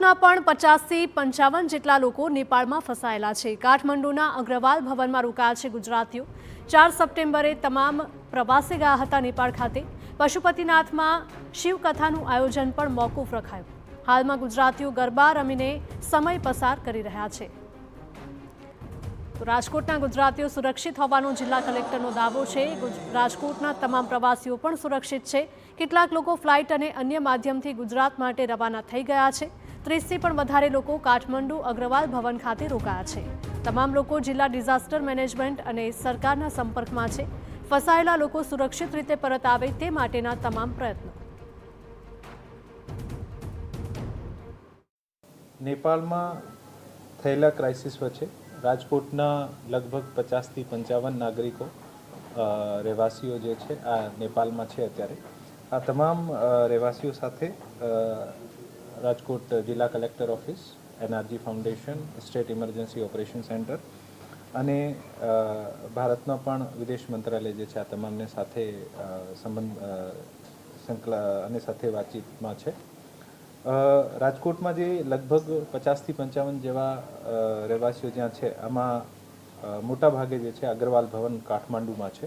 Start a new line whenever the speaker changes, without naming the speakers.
રાજકોટના પણ 50 થી 55 જેટલા લોકો નેપાળમાં ફસાયેલા છે। કાઠમંડુના અગ્રવાલ ભવનમાં રોકાયા છે ગુજરાતીઓ। 4 સપ્ટેમ્બરે તમામ પ્રવાસે ગયા હતા નેપાળ ખાતે। પશુપતિનાથમાં શિવકથાનું આયોજન પણ મોકૂફ રખાયું। હાલમાં ગુજરાતીઓ ગરબા રમીને સમય પસાર કરી રહ્યા છે। તો રાજકોટના ગુજરાતીઓ સુરક્ષિત હોવાનો જિલ્લા કલેક્ટરનો દાવો છે। રાજકોટના તમામ પ્રવાસીઓ પણ સુરક્ષિત છે। કેટલાક લોકો ફ્લાઇટ અને અન્ય માધ્યમથી ગુજરાત માટે રવાના થઈ ગયા છે। 30 થી પણ વધારે લોકો કાઠમંડુ અગ્રવાલ ભવન ખાતે રોકાયા છે। તમામ લોકો જિલ્લા ડિઝાસ્ટર મેનેજમેન્ટ અને સરકારના સંપર્કમાં છે। ફસાયેલા લોકો સુરક્ષિત રીતે પરત આવે તે માટેના તમામ પ્રયત્નો।
નેપાળમાં થયેલા ક્રાઇસિસ વચ્ચે રાજકોટના લગભગ 50 થી 55 નાગરિકો રહેવાસીઓ જે છે આ નેપાળમાં છે અત્યારે। આ તમામ રહેવાસીઓ સાથે રાજકોટ જિલ્લા collector office, NRG foundation, state emergency operation centre અને ભારતના પણ વિદેશ મંત્રાલય જે છે આ તમામને સાથે અને સાથે વાતચીતમાં છે। રાજકોટમાં જે લગભગ 50 થી 55 જેવા રહેવાસીઓ જ્યાં છે આમાં મોટા ભાગે જે છે અગ્રવાલ ભવન કાઠમાંડુમાં છે।